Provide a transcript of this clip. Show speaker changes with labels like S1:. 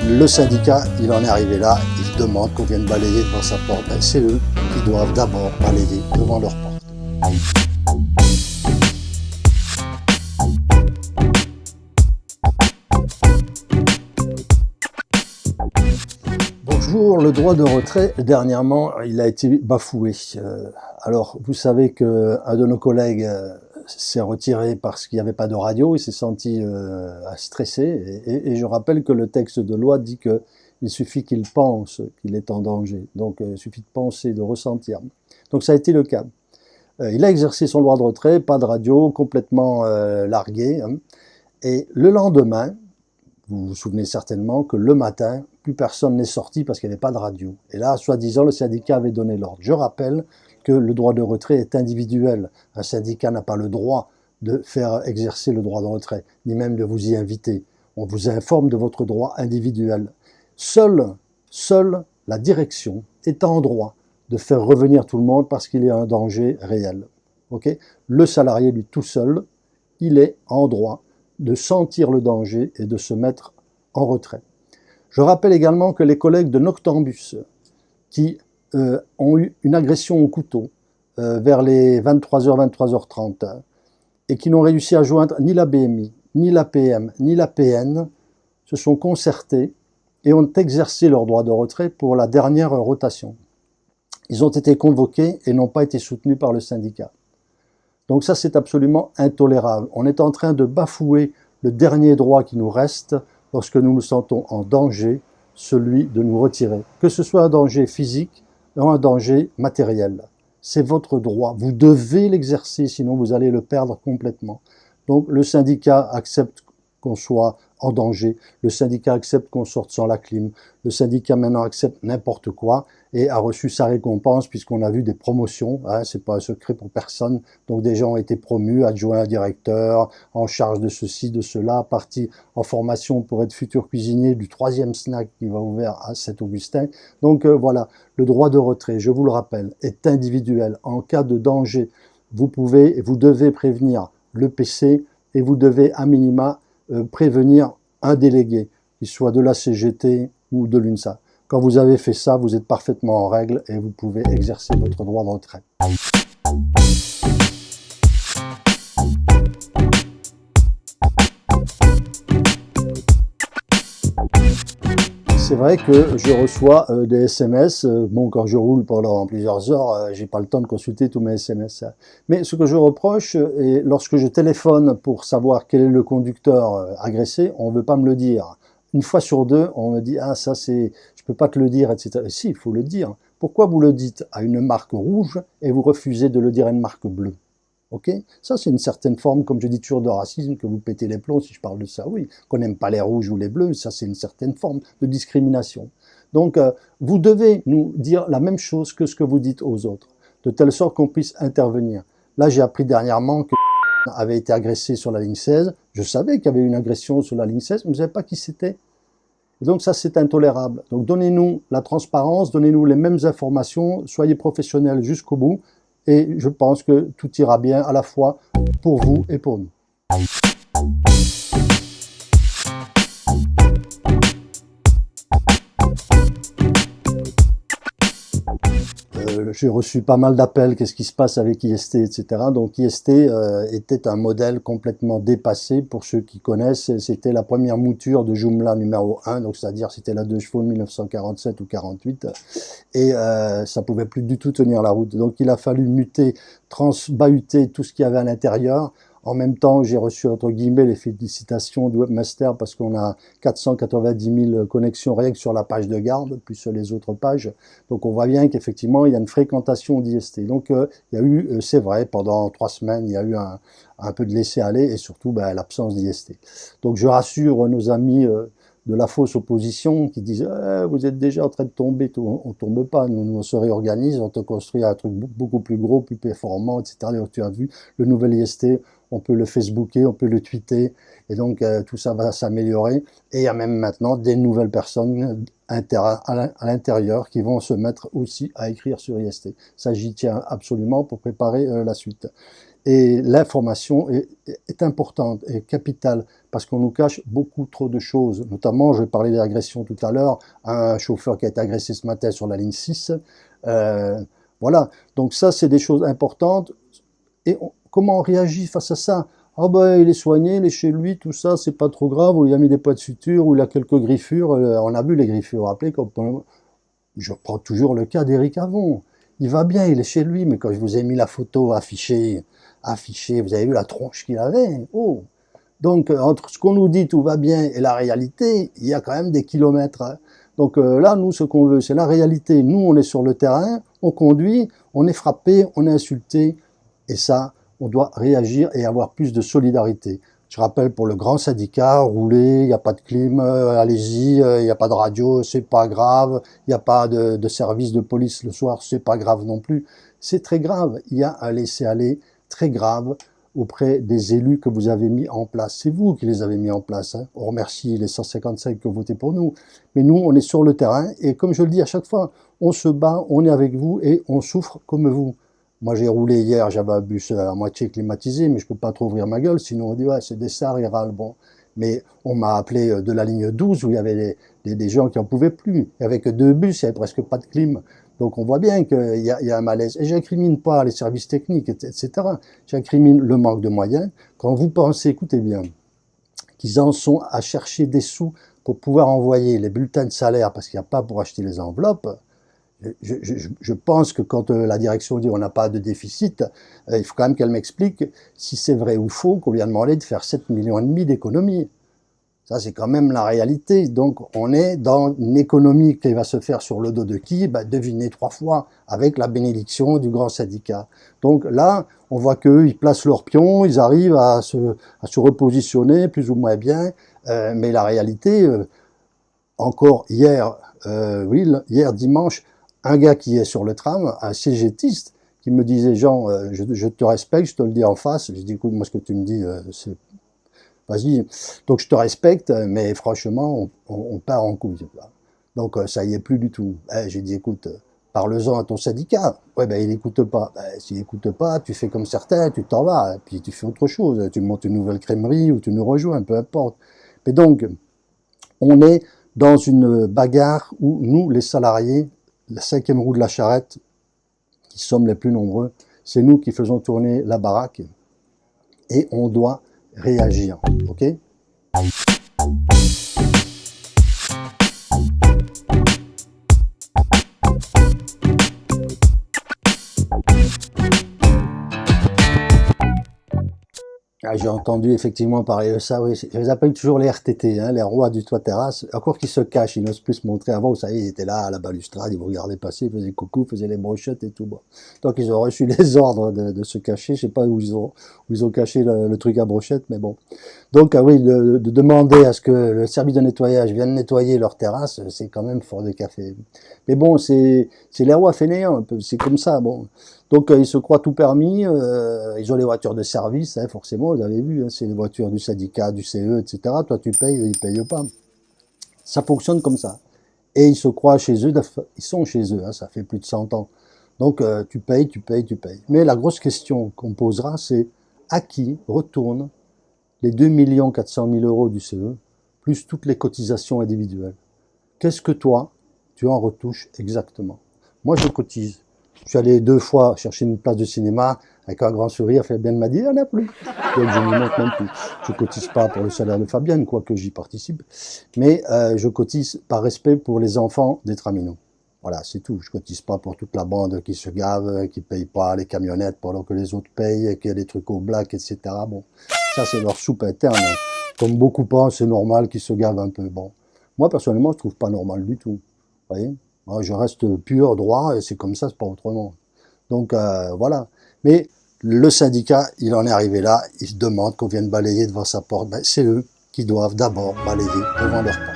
S1: Le syndicat, il en est arrivé là, il demande qu'on vienne balayer devant sa porte. Ben, c'est eux qui doivent d'abord balayer devant leur porte. Bonjour, le droit de retrait, dernièrement, il a été bafoué. Alors, vous savez qu'un de nos collègues s'est retiré parce qu'il n'y avait pas de radio, il s'est senti stressé, et je rappelle que le texte de loi dit qu'il suffit qu'il pense qu'il est en danger. Donc, il suffit de penser, de ressentir. Donc, ça a été le cas. Il a exercé son droit de retrait, pas de radio, complètement largué. Hein. Et le lendemain, vous vous souvenez certainement que le matin, plus personne n'est sorti parce qu'il n'y avait pas de radio. Et là, soi-disant, le syndicat avait donné l'ordre. Je rappelle que le droit de retrait est individuel. Un syndicat n'a pas le droit de faire exercer le droit de retrait, ni même de vous y inviter. On vous informe de votre droit individuel. Seule la direction est en droit de faire revenir tout le monde parce qu'il y a un danger réel. Okay ? Le salarié, lui, tout seul, il est en droit de sentir le danger et de se mettre en retrait. Je rappelle également que les collègues de Noctambus, qui ont eu une agression au couteau vers les 23h, 23h30, et qui n'ont réussi à joindre ni la BMI, ni la PM, ni la PN, se sont concertés et ont exercé leur droit de retrait pour la dernière rotation. Ils ont été convoqués et n'ont pas été soutenus par le syndicat. Donc ça, c'est absolument intolérable. On est en train de bafouer le dernier droit qui nous reste lorsque nous nous sentons en danger, celui de nous retirer. Que ce soit un danger physique ou un danger matériel. C'est votre droit. Vous devez l'exercer, sinon vous allez le perdre complètement. Donc le syndicat accepte qu'on soit en danger. Le syndicat accepte qu'on sorte sans la clim. Le syndicat maintenant accepte n'importe quoi et a reçu sa récompense puisqu'on a vu des promotions. Hein, c'est pas un secret pour personne. Donc des gens ont été promus, adjoints à directeur, en charge de ceci, de cela, partis en formation pour être futurs cuisiniers du 3e snack qui va ouvrir à Saint-Augustin. Donc voilà, le droit de retrait, je vous le rappelle, est individuel. En cas de danger, vous pouvez et vous devez prévenir le PC et vous devez à minima prévenir un délégué, qu'il soit de la CGT ou de l'UNSA. Quand vous avez fait ça, vous êtes parfaitement en règle et vous pouvez exercer votre droit de retrait. C'est vrai que je reçois des SMS. Bon, quand je roule pendant plusieurs heures, j'ai pas le temps de consulter tous mes SMS. Mais ce que je reproche, et lorsque je téléphone pour savoir quel est le conducteur agressé, on veut pas me le dire. Une fois sur deux, on me dit « Ah, ça c'est, je peux pas te le dire, etc. » Et si, il faut le dire. Pourquoi vous le dites à une marque rouge et vous refusez de le dire à une marque bleue? Ok, ça c'est une certaine forme, comme je dis toujours, de racisme, que vous pétez les plombs si je parle de ça, oui. Qu'on n'aime pas les rouges ou les bleus, ça c'est une certaine forme de discrimination. Donc vous devez nous dire la même chose que ce que vous dites aux autres, de telle sorte qu'on puisse intervenir. Là j'ai appris dernièrement que avait été agressé sur la ligne 16, je savais qu'il y avait une agression sur la ligne 16, mais je ne savais pas qui c'était. Et donc ça c'est intolérable. Donc donnez-nous la transparence, donnez-nous les mêmes informations, soyez professionnels jusqu'au bout, et je pense que tout ira bien à la fois pour vous et pour nous. J'ai reçu pas mal d'appels, qu'est-ce qui se passe avec IST, etc. Donc IST était un modèle complètement dépassé. Pour ceux qui connaissent, c'était la première mouture de Joomla numéro 1, donc c'est-à-dire c'était la 2 chevaux de 1947 ou 48, et ça pouvait plus du tout tenir la route. Donc il a fallu muter, transbahuter tout ce qu'il y avait à l'intérieur. En même temps, j'ai reçu, entre guillemets, les félicitations du webmaster parce qu'on a 490 000 connexions rien que sur la page de garde, plus les autres pages. Donc on voit bien qu'effectivement, il y a une fréquentation d'IST. Donc il y a eu, c'est vrai, pendant 3 semaines, il y a eu un peu de laisser-aller et surtout l'absence d'IST. Donc je rassure nos amis de la fausse opposition qui disent vous êtes déjà en train de tomber, on tombe pas, nous on se réorganise, on te construit un truc beaucoup plus gros, plus performant, etc. Donc, tu as vu le nouvel IST, on peut le Facebooker, on peut le tweeter, et donc tout ça va s'améliorer. Et il y a même maintenant des nouvelles personnes à l'intérieur qui vont se mettre aussi à écrire sur IST. Ça, j'y tiens absolument pour préparer la suite. Et l'information est importante et capitale parce qu'on nous cache beaucoup trop de choses. Notamment, je parlais d'agression tout à l'heure, un chauffeur qui a été agressé ce matin sur la ligne 6. Voilà, donc ça c'est des choses importantes. Et comment on réagit face à ça? Ah ben il est soigné, il est chez lui, tout ça, c'est pas trop grave, ou il a mis des poids de suture, ou il a quelques griffures. On a vu les griffures, vous vous rappelez, je prends toujours le cas d'Éric Avon. Il va bien, il est chez lui, mais quand je vous ai mis la photo affichée, vous avez vu la tronche qu'il avait. Oh. Donc, entre ce qu'on nous dit tout va bien et la réalité, il y a quand même des kilomètres. Hein. Donc là, nous, ce qu'on veut, c'est la réalité. Nous, on est sur le terrain, on conduit, on est frappé, on est insulté. Et ça, on doit réagir et avoir plus de solidarité. Je rappelle pour le grand syndicat, roulez, il n'y a pas de clim, allez-y, il n'y a pas de radio, c'est pas grave, il n'y a pas de service de police le soir, c'est pas grave non plus. C'est très grave, il y a un laisser-aller très grave auprès des élus que vous avez mis en place. C'est vous qui les avez mis en place. Hein. On remercie les 155 qui ont voté pour nous. Mais nous, on est sur le terrain et comme je le dis à chaque fois, on se bat, on est avec vous et on souffre comme vous. Moi, j'ai roulé hier, j'avais un bus à moitié climatisé, mais je peux pas trop ouvrir ma gueule, sinon on dit, ouais, c'est des sards, ils râlent, bon. Mais on m'a appelé de la ligne 12 où il y avait des gens qui en pouvaient plus. Il y avait que 2 bus, il y avait presque pas de clim. Donc on voit bien qu'il y a un malaise. Et j'incrimine pas les services techniques, etc. J'incrimine le manque de moyens. Quand vous pensez, écoutez bien, qu'ils en sont à chercher des sous pour pouvoir envoyer les bulletins de salaire parce qu'il n'y a pas pour acheter les enveloppes, je pense que quand la direction dit on n'a pas de déficit, il faut quand même qu'elle m'explique si c'est vrai ou faux qu'on lui a demandé de faire 7,5 millions d'économies. Ça, c'est quand même la réalité. Donc, on est dans une économie qui va se faire sur le dos de qui? Ben, devinez 3 fois, avec la bénédiction du grand syndicat. Donc là, on voit qu'eux, ils placent leurs pions, ils arrivent à se repositionner plus ou moins bien. Mais la réalité, encore hier, hier dimanche, un gars qui est sur le tram, un CGTiste, qui me disait, Jean, je te respecte, je te le dis en face. Je dis, écoute, moi, ce que tu me dis, c'est... Vas-y. Donc, je te respecte, mais franchement, on part en couille. Donc, ça y est plus du tout. J'ai dit, écoute, parle-en à ton syndicat. Ouais, ben, il n'écoute pas. Ben, s'il n'écoute pas, tu fais comme certains, tu t'en vas, et puis tu fais autre chose. Tu montes une nouvelle crèmerie ou tu nous rejoins, peu importe. Mais donc, on est dans une bagarre où nous, les salariés, la 5e roue de la charrette, qui sommes les plus nombreux, c'est nous qui faisons tourner la baraque et on doit réagir, ok? Ah, j'ai entendu effectivement parler de ça, oui. Je les appelle toujours les RTT, hein, les rois du toit terrasse. Encore qu'ils se cachent, ils n'osent plus se montrer. Avant, vous savez, ils étaient là à la balustrade, ils vous regardaient passer, ils faisaient coucou, faisaient les brochettes et tout. Bon. Donc ils ont reçu les ordres de se cacher. Je sais pas où ils ont caché le truc à brochettes, mais bon. Donc oui, de demander à ce que le service de nettoyage vienne nettoyer leur terrasse, c'est quand même fort de café. Mais bon, c'est les rois fainéants, un peu. C'est comme ça, bon. Donc ils se croient tout permis, ils ont les voitures de service, hein, forcément, vous avez vu, hein, c'est les voitures du syndicat, du CE, etc. Toi tu payes, ils payent pas. Ça fonctionne comme ça. Et ils se croient chez eux, ils sont chez eux, hein, ça fait plus de 100 ans. Donc tu payes. Mais la grosse question qu'on posera, c'est à qui retournent les 2 400 000 € du CE, plus toutes les cotisations individuelles? Qu'est-ce que toi, tu en retouches exactement? Moi je cotise. Je suis allé 2 fois chercher une place de cinéma avec un grand sourire. Fabienne m'a dit, il n'y en a plus. Donc je n'y monte même plus. Je cotise pas pour le salaire de Fabienne, quoique j'y participe. Mais je cotise par respect pour les enfants des Traminots. Voilà, c'est tout. Je cotise pas pour toute la bande qui se gave, qui paye pas les camionnettes pendant que les autres payent, et qu'il y a des trucs au black, etc. Bon, ça c'est leur soupe interne. Comme beaucoup pensent, c'est normal qu'ils se gavent un peu. Bon, moi personnellement, je trouve pas normal du tout. Vous voyez? Moi, je reste pur, droit, et c'est comme ça, c'est pas autrement. Donc, voilà. Mais le syndicat, il en est arrivé là, il se demande qu'on vienne balayer devant sa porte. Ben, c'est eux qui doivent d'abord balayer devant leur porte.